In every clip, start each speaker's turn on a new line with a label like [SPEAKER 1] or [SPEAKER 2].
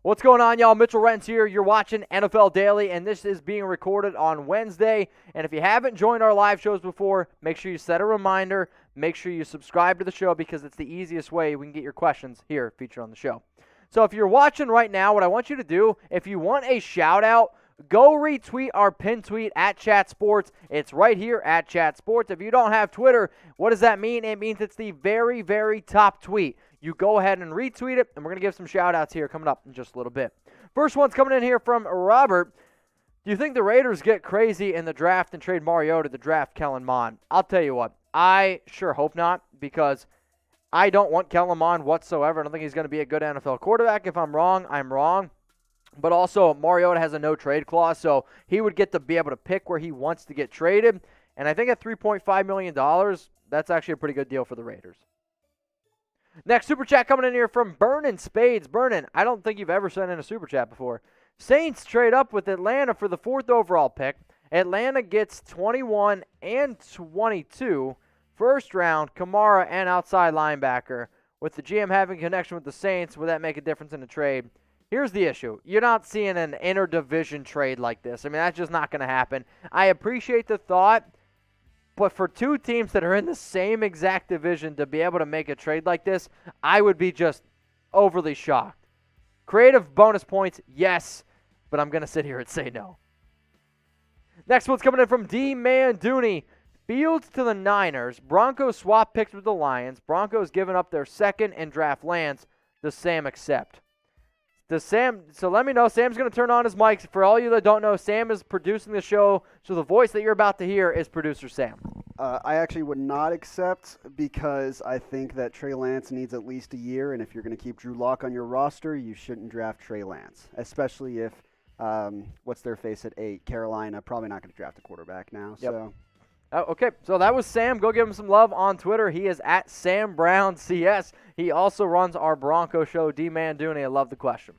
[SPEAKER 1] What's going on, y'all? Mitchell Renz here. You're watching NFL Daily, and this is being recorded on Wednesday. And if you haven't joined our live shows before, make sure you set a reminder. Make sure you subscribe to the show because it's the easiest way we can get your questions here featured on the show. So if you're watching right now, what I want you to do, if you want a shout-out, go retweet our pinned tweet at Chat Sports. It's right here at Chat Sports. If you don't have Twitter, what does that mean? It means it's the very, very top tweet. You go ahead and retweet it, and we're going to give some shout-outs here coming up in just a little bit. First one's coming in here from Robert. Do you think the Raiders get crazy in the draft and trade Mariota to draft Kellen Mond? I'll tell you what, I sure hope not, because I don't want Kellen Mond whatsoever. I don't think he's going to be a good NFL quarterback. If I'm wrong, I'm wrong. But also, Mariota has a no-trade clause, so he would get to be able to pick where he wants to get traded. And I think at $3.5 million, that's actually a pretty good deal for the Raiders. Next super chat coming in here from Burnin' Spades. Burnin', I don't think you've ever sent in a super chat before. Saints trade up with Atlanta for the 4th overall pick. Atlanta gets 21 and 22, first round, Kamara, and outside linebacker. With the GM having a connection with the Saints, would that make a difference in the trade? Here's the issue. You're not seeing an interdivision trade like this. I mean, that's just not going to happen. I appreciate the thought, but for two teams that are in the same exact division to be able to make a trade like this, I would be just overly shocked. Creative bonus points, yes, but I'm going to sit here and say no. Next one's coming in from D-Man Dooney. Fields to the Niners. Broncos swap picks with the Lions. Broncos giving up their second and draft Lance. Does Sam accept? So let me know. Sam's going to turn on his mic. For all you that don't know, Sam is producing the show, so the voice that you're about to hear is producer Sam.
[SPEAKER 2] I actually would not accept because I think that Trey Lance needs at least a year, and if you're going to keep Drew Lock on your roster, you shouldn't draft Trey Lance, especially if, what's their face at 8, Carolina, probably not going to draft a quarterback now.
[SPEAKER 1] Yep.
[SPEAKER 2] So.
[SPEAKER 1] Okay, so that was Sam. Go give him some love on Twitter. He is at SamBrownCS. He also runs our Bronco show, D-Man Dooney. I love the question.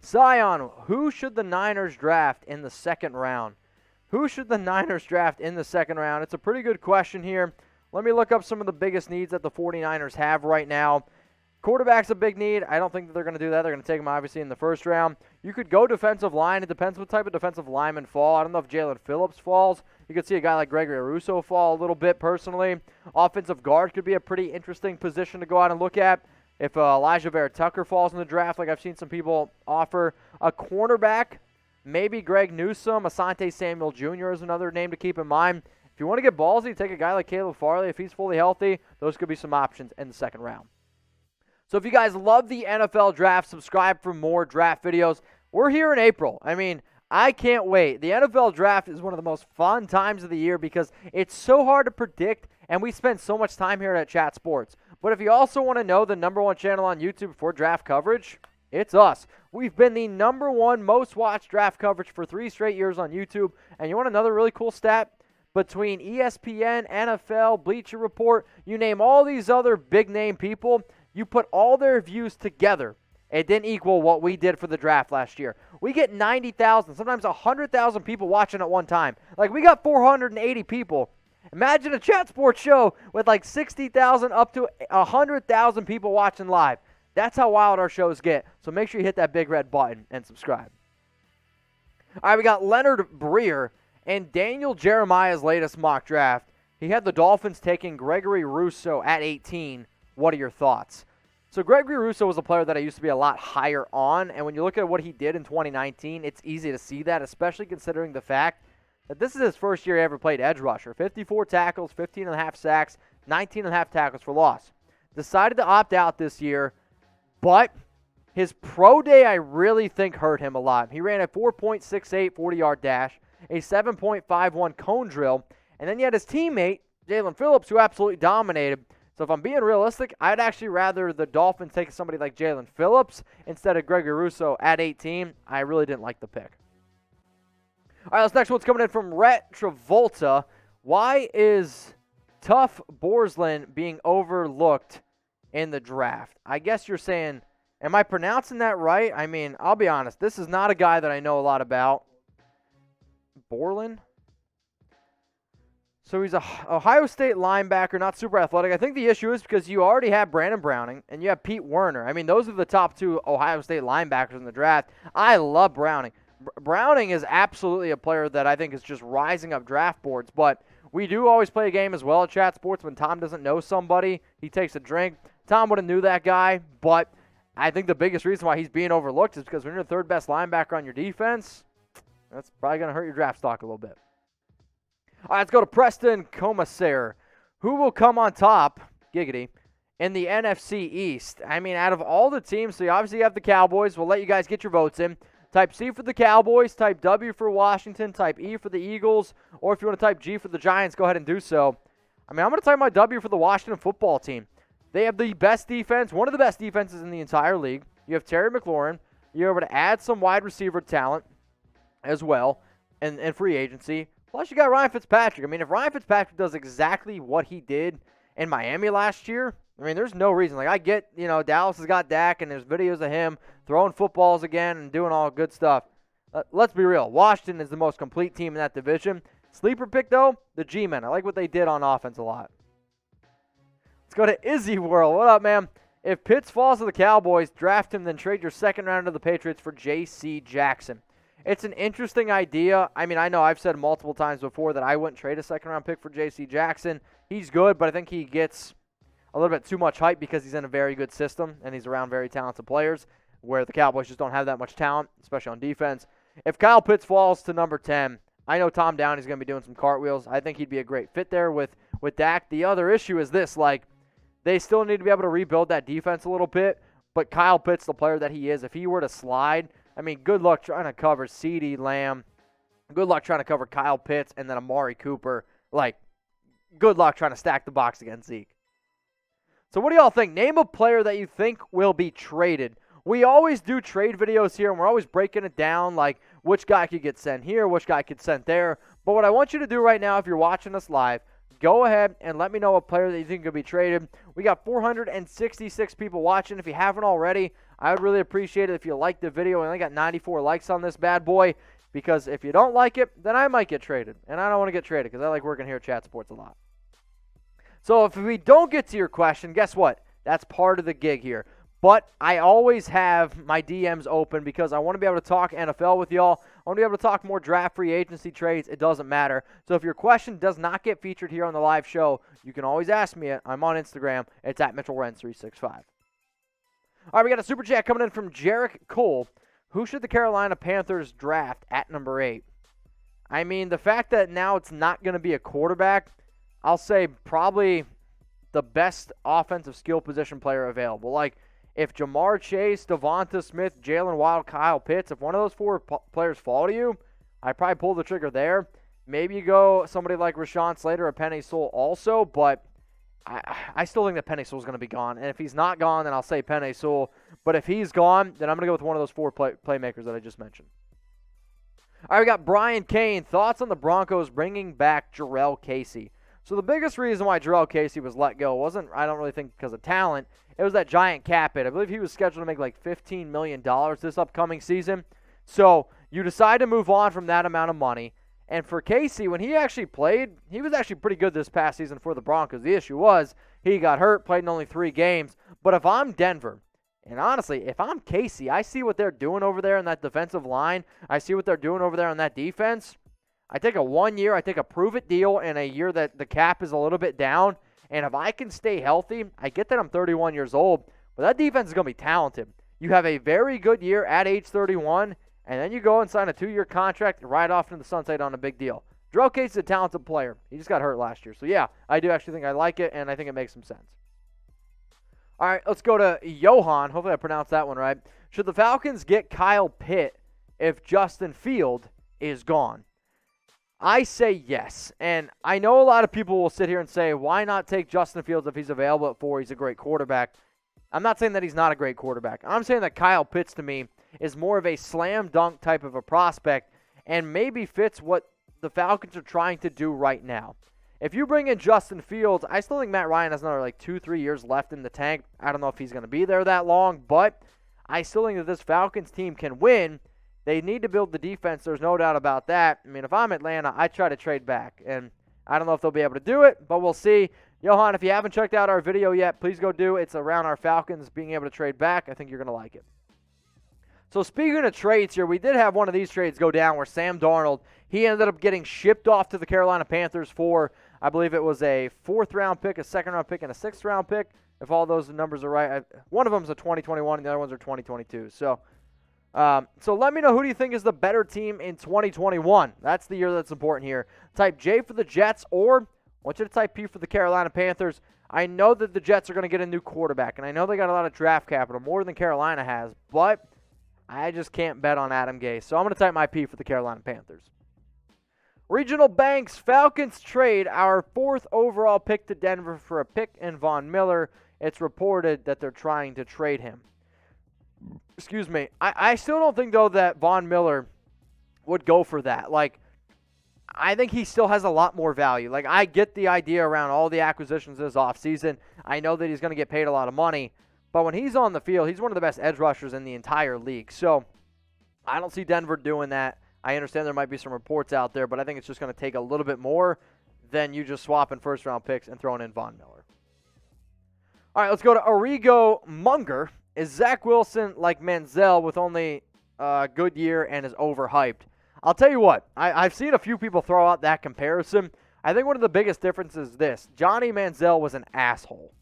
[SPEAKER 1] Scion, who should the Niners draft in the second round? Who should the Niners draft in the second round? It's a pretty good question here. Let me look up some of the biggest needs that the 49ers have right now. Quarterback's a big need. I don't think that they're going to do that. They're going to take him, obviously, in the first round. You could go defensive line. It depends what type of defensive lineman fall. I don't know if Jaelan Phillips falls. You could see a guy like Gregory Rousseau fall a little bit, personally. Offensive guard could be a pretty interesting position to go out and look at. If Elijah Vera-Tucker falls in the draft, like I've seen some people offer. A cornerback, maybe Greg Newsome. Asante Samuel Jr. is another name to keep in mind. If you want to get ballsy, take a guy like Caleb Farley. If he's fully healthy, those could be some options in the second round. So if you guys love the NFL draft, subscribe for more draft videos. We're here in April. I mean, I can't wait. The NFL draft is one of the most fun times of the year because it's so hard to predict, and we spend so much time here at Chat Sports. But if you also want to know the #1 channel on YouTube for draft coverage, it's us. We've been the #1 most watched draft coverage for 3 straight years on YouTube. And you want another really cool stat? Between ESPN, NFL, Bleacher Report, you name all these other big-name people, you put all their views together, it didn't equal what we did for the draft last year. We get 90,000, sometimes 100,000 people watching at one time. Like, we got 480 people. Imagine a Chat Sports show with like 60,000 up to 100,000 people watching live. That's how wild our shows get. So make sure you hit that big red button and subscribe. All right, we got Leonard Breer and Daniel Jeremiah's latest mock draft. He had the Dolphins taking Gregory Rousseau at 18. What are your thoughts? So Gregory Rousseau was a player that I used to be a lot higher on, and when you look at what he did in 2019, it's easy to see that, especially considering the fact that this is his first year he ever played edge rusher. 54 tackles, 15.5 sacks, 19.5 tackles for loss. Decided to opt out this year, but his pro day I really think hurt him a lot. He ran a 4.68 40-yard dash, a 7.51 cone drill, and then you had his teammate, Jaelan Phillips, who absolutely dominated. So if I'm being realistic, I'd actually rather the Dolphins take somebody like Jaelan Phillips instead of Gregory Rousseau at 18. I really didn't like the pick. All right, this next one's coming in from Rhett Travolta. Why is Tough Borsland being overlooked in the draft? I guess you're saying, am I pronouncing that right? I mean, I'll be honest. This is not a guy that I know a lot about. Borland? So he's a Ohio State linebacker, not super athletic. I think the issue is because you already have Brandon Browning and you have Pete Werner. I mean, those are the top two Ohio State linebackers in the draft. I love Browning. Browning is absolutely a player that I think is just rising up draft boards, but we do always play a game as well at Chat Sports. When Tom doesn't know somebody, he takes a drink. Tom would have knew that guy, but I think the biggest reason why he's being overlooked is because when you're the third best linebacker on your defense, that's probably going to hurt your draft stock a little bit. All right, let's go to Preston Commissar. Who will come on top, giggity, in the NFC East? I mean, out of all the teams, so you obviously have the Cowboys. We'll let you guys get your votes in. Type C for the Cowboys, type W for Washington, type E for the Eagles, or if you want to type G for the Giants, go ahead and do so. I mean, I'm going to type my W for the Washington football team. They have the best defense, one of the best defenses in the entire league. You have Terry McLaurin. You're able to add some wide receiver talent as well and free agency. Plus, you got Ryan Fitzpatrick. I mean, if Ryan Fitzpatrick does exactly what he did in Miami last year, I mean, there's no reason. Like, I get, Dallas has got Dak, and there's videos of him throwing footballs again and doing all good stuff. Let's be real. Washington is the most complete team in that division. Sleeper pick, though, the G-Men. I like what they did on offense a lot. Let's go to Izzy World. What up, man? If Pitts falls to the Cowboys, draft him, then trade your second round to the Patriots for J.C. Jackson. It's an interesting idea. I mean, I know I've said multiple times before that I wouldn't trade a second-round pick for J.C. Jackson. He's good, but I think he gets a little bit too much hype because he's in a very good system and he's around very talented players where the Cowboys just don't have that much talent, especially on defense. If Kyle Pitts falls to number 10, I know Tom Downey's going to be doing some cartwheels. I think he'd be a great fit there with Dak. The other issue is this, like, they still need to be able to rebuild that defense a little bit, but Kyle Pitts, the player that he is, if he were to slide, I mean, good luck trying to cover CeeDee Lamb. Good luck trying to cover Kyle Pitts and then Amari Cooper. Like, good luck trying to stack the box against Zeke. So what do y'all think? Name a player that you think will be traded. We always do trade videos here, and we're always breaking it down, like which guy could get sent here, which guy could sent there. But what I want you to do right now, if you're watching us live, go ahead and let me know a player that you think could be traded. We got 466 people watching. If you haven't already, I would really appreciate it if you like the video. We only got 94 likes on this bad boy, because if you don't like it, then I might get traded. And I don't want to get traded because I like working here at Chat Sports a lot. So if we don't get to your question, guess what? That's part of the gig here. But I always have my DMs open because I want to be able to talk NFL with y'all. I want to be able to talk more draft free agency trades. It doesn't matter. So if your question does not get featured here on the live show, you can always ask me it. I'm on Instagram. It's at MitchellRenz365. All right, we got a super chat coming in from Jarek Cole. Who should the Carolina Panthers draft at number 8? I mean, the fact that now it's not going to be a quarterback, I'll say probably the best offensive skill position player available. Like, if Jamar Chase, Devonta Smith, Jaelan Wild, Kyle Pitts, if one of those four players fall to you, I'd probably pull the trigger there. Maybe you go somebody like Rashawn Slater or Penei Sewell also, but I still think that Penei Sewell's going to be gone. And if he's not gone, then I'll say Penei Sewell. But if he's gone, then I'm going to go with one of those four playmakers that I just mentioned. All right, we got Brian Kane. Thoughts on the Broncos bringing back Jarrell Casey? So the biggest reason why Jarrell Casey was let go wasn't, I don't really think, because of talent. It was that giant cap hit. I believe he was scheduled to make like $15 million this upcoming season. So you decide to move on from that amount of money. And for Casey, when he actually played, he was actually pretty good this past season for the Broncos. The issue was he got hurt, played in only 3 games. But if I'm Denver, and honestly, if I'm Casey, I see what they're doing over there in that defensive line. I see what they're doing over there on that defense. I take a 1 year, I take a prove-it deal in a year that the cap is a little bit down. And if I can stay healthy, I get that I'm 31 years old, but that defense is going to be talented. You have a very good year at age 31, and then you go and sign a 2-year contract right off into the sunset on a big deal. Jarrell Casey is a talented player. He just got hurt last year. So, yeah, I do actually think I like it, and I think it makes some sense. All right, let's go to Johan. Hopefully I pronounced that one right. Should the Falcons get Kyle Pitt if Justin Field is gone? I say yes, and I know a lot of people will sit here and say, why not take Justin Fields if he's available at 4? He's a great quarterback. I'm not saying that he's not a great quarterback. I'm saying that Kyle Pitts, to me, is more of a slam dunk type of a prospect and maybe fits what the Falcons are trying to do right now. If you bring in Justin Fields, I still think Matt Ryan has another 2-3 years left in the tank. I don't know if he's going to be there that long, but I still think that this Falcons team can win. They need to build the defense. There's no doubt about that. I mean, if I'm Atlanta, I try to trade back. And I don't know if they'll be able to do it, but we'll see. Johan, if you haven't checked out our video yet, please go do. It's around our Falcons being able to trade back. I think you're going to like it. So speaking of trades here, we did have one of these trades go down where Sam Darnold, he ended up getting shipped off to the Carolina Panthers for, I believe it was a 4th-round pick, a 2nd-round pick, and a 6th-round pick, if all those numbers are right. One of them is a 2021, and the other ones are 2022. So let me know, who do you think is the better team in 2021? That's the year that's important here. Type J for the Jets, or I want you to type P for the Carolina Panthers. I know that the Jets are going to get a new quarterback, and I know they got a lot of draft capital, more than Carolina has, but I just can't bet on Adam Gase. So I'm going to type my P for the Carolina Panthers. Regional banks, Falcons trade our 4th overall pick to Denver for a pick in Von Miller. It's reported that they're trying to trade him. Excuse me. I still don't think, though, that Von Miller would go for that. Like, I think he still has a lot more value. Like, I get the idea around all the acquisitions this offseason. I know that he's going to get paid a lot of money. But when he's on the field, he's one of the best edge rushers in the entire league. So I don't see Denver doing that. I understand there might be some reports out there, but I think it's just going to take a little bit more than you just swapping 1st-round picks and throwing in Von Miller. All right, let's go to Arrigo Munger. Is Zach Wilson like Manziel with only a good year and is overhyped? I'll tell you what, I've seen a few people throw out that comparison. I think one of the biggest differences is this. Johnny Manziel was an asshole.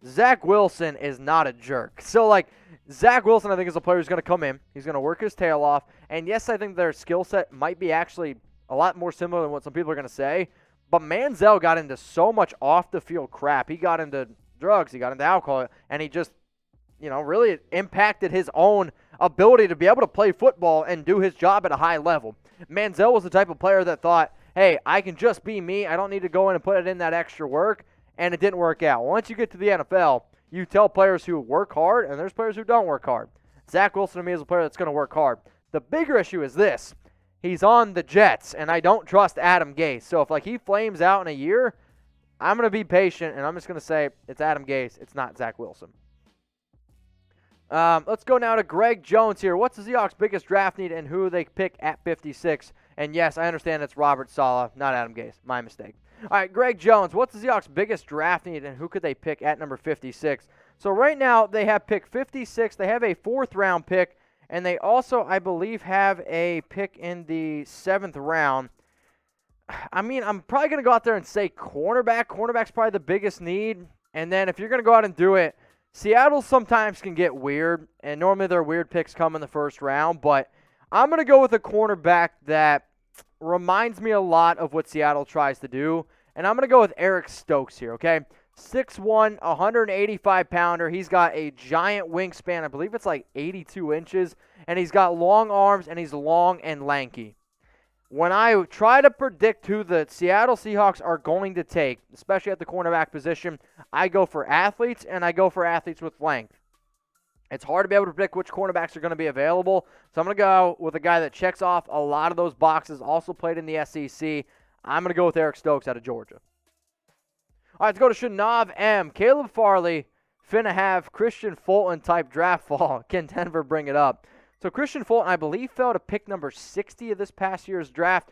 [SPEAKER 1] Zach Wilson is not a jerk. So, like, Zach Wilson, I think, is a player who's going to come in. He's going to work his tail off. And, yes, I think their skill set might be actually a lot more similar than what some people are going to say. But Manziel got into so much off-the-field crap. He got into drugs. He got into alcohol. And he just, really impacted his own ability to be able to play football and do his job at a high level. Manziel was the type of player that thought, hey, I can just be me. I don't need to go in and put it in that extra work. And it didn't work out. Once you get to the NFL, you tell players who work hard, and there's players who don't work hard. Zach Wilson, to me, is a player that's going to work hard. The bigger issue is this. He's on the Jets, and I don't trust Adam Gase. So if, he flames out in a year, I'm going to be patient, and I'm just going to say it's Adam Gase. It's not Zach Wilson. Let's go now to Greg Jones here. What's the Seahawks' biggest draft need, and who they pick at 56? And, yes, I understand it's Robert Saleh, not Adam Gase. My mistake. All right, Greg Jones, what's the Seahawks' biggest draft need, and who could they pick at number 56? So right now they have pick 56. They have a 4th-round pick, and they also, I believe, have a pick in the 7th round. I mean, I'm probably going to go out there and say cornerback. Cornerback's probably the biggest need. And then if you're going to go out and do it, Seattle sometimes can get weird, and normally their weird picks come in the 1st round. But I'm going to go with a cornerback that reminds me a lot of what Seattle tries to do. And I'm going to go with Eric Stokes here, okay? 6'1", 185-pounder. He's got a giant wingspan. I believe it's like 82 inches. And he's got long arms, and he's long and lanky. When I try to predict who the Seattle Seahawks are going to take, especially at the cornerback position, I go for athletes, and I go for athletes with length. It's hard to be able to predict which cornerbacks are going to be available, so I'm going to go with a guy that checks off a lot of those boxes, also played in the SEC. I'm going to go with Eric Stokes out of Georgia. All right, let's go to Shanav M. Caleb Farley finna have Christian Fulton-type draft fall. Can Denver bring it up? So Christian Fulton, I believe, fell to pick number 60 of this past year's draft,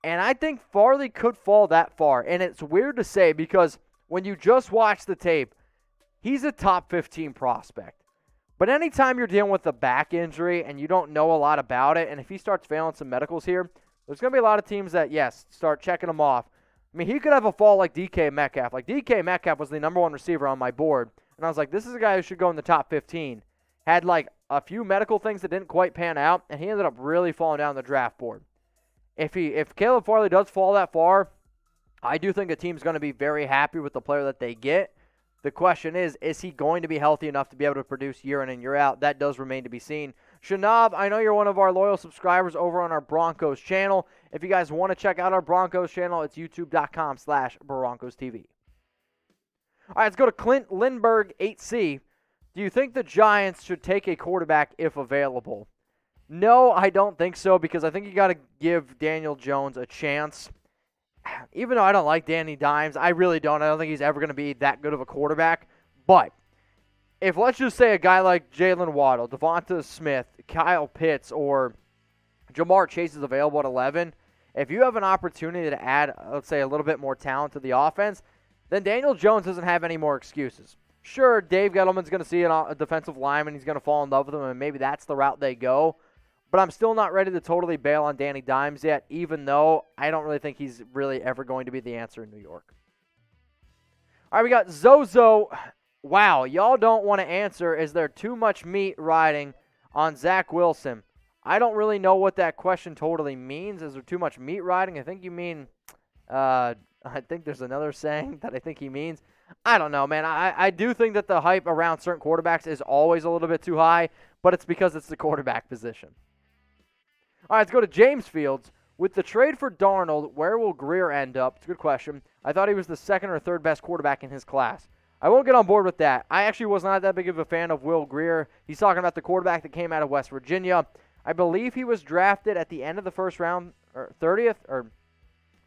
[SPEAKER 1] and I think Farley could fall that far. And it's weird to say because when you just watch the tape, he's a top 15 prospect. But anytime you're dealing with a back injury and you don't know a lot about it, and if he starts failing some medicals here, there's going to be a lot of teams that, yes, start checking him off. I mean, he could have a fall like DK Metcalf. Like, DK Metcalf was the #1 receiver on my board. And I was like, this is a guy who should go in the top 15. Had, a few medical things that didn't quite pan out, and he ended up really falling down the draft board. If Caleb Farley does fall that far, I do think a team's going to be very happy with the player that they get. The question is he going to be healthy enough to be able to produce year in and year out? That does remain to be seen. Shanav, I know you're one of our loyal subscribers over on our Broncos channel. If you guys want to check out our Broncos channel, it's youtube.com/BroncosTV. All right, let's go to Clint Lindbergh, 8C. Do you think the Giants should take a quarterback if available? No, I don't think so, because I think you got to give Daniel Jones a chance. Even though I don't like Danny Dimes, I really don't. I don't think he's ever going to be that good of a quarterback. But if, let's just say, a guy like Jalen Waddle, Devonta Smith, Kyle Pitts, or Jamar Chase is available at 11, If you have an opportunity to add, let's say, a little bit more talent to the offense, then Daniel Jones doesn't have any more excuses. Sure, Dave Gettleman's going to see a defensive lineman. He's going to fall in love with him, and maybe that's the route they go. But I'm still not ready to totally bail on Danny Dimes yet, even though I don't really think he's really ever going to be the answer in New York. All right, we got Zozo. Wow, y'all don't want to answer. Is there too much meat riding on Zach Wilson? I don't really know what that question totally means. Is there too much meat riding? I think you mean, I think there's another saying that I think he means. I don't know, man. I do think that the hype around certain quarterbacks is always a little bit too high, but it's because it's the quarterback position. All right, let's go to James Fields. With the trade for Darnold, where will Greer end up? It's a good question. I thought he was the second or third best quarterback in his class. I won't get on board with that. I actually was not that big of a fan of Will Greer. He's talking about the quarterback that came out of West Virginia. I believe he was drafted at the end of the first round, or 30th, or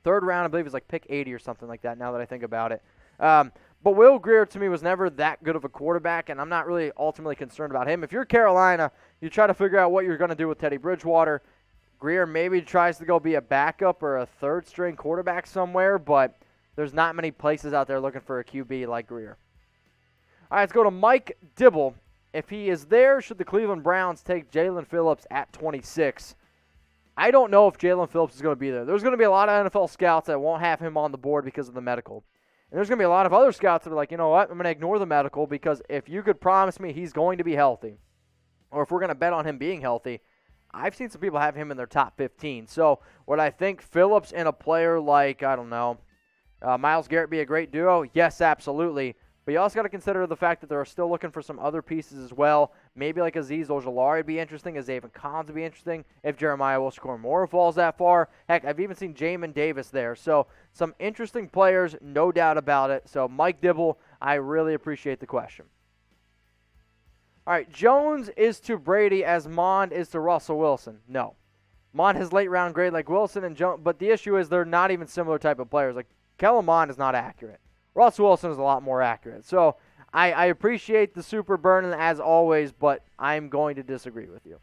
[SPEAKER 1] third round. I believe it was like pick 80 or something like that now that I think about it. But Will Greer, to me, was never that good of a quarterback, and I'm not really ultimately concerned about him. If you're Carolina, you try to figure out what you're going to do with Teddy Bridgewater. Greer maybe tries to go be a backup or a third-string quarterback somewhere, but there's not many places out there looking for a QB like Greer. All right, let's go to Mike Dibble. If he is there, should the Cleveland Browns take Jaelan Phillips at 26? I don't know if Jaelan Phillips is going to be there. There's going to be a lot of NFL scouts that won't have him on the board because of the medical. And there's going to be a lot of other scouts that are like, you know what, I'm going to ignore the medical because if you could promise me he's going to be healthy, or if we're going to bet on him being healthy, I've seen some people have him in their top 15. So would I think Phillips and a player like, I don't know, Myles Garrett be a great duo? Yes, absolutely. But you also got to consider the fact that they're still looking for some other pieces as well. Maybe like Azeez Ojulari would be interesting. Zaven Collins would be interesting. If Jeremiah Wilson-Moore falls that far. Heck, I've even seen Jamin Davis there. So some interesting players, no doubt about it. So Mike Dibble, I really appreciate the question. All right, Jones is to Brady as Mond is to Russell Wilson. No. Mond has late-round grade like Wilson and Jones, but the issue is they're not even similar type of players. Like, Kellen Mond is not accurate. Russell Wilson is a lot more accurate. So I appreciate the super burn as always, but I'm going to disagree with you.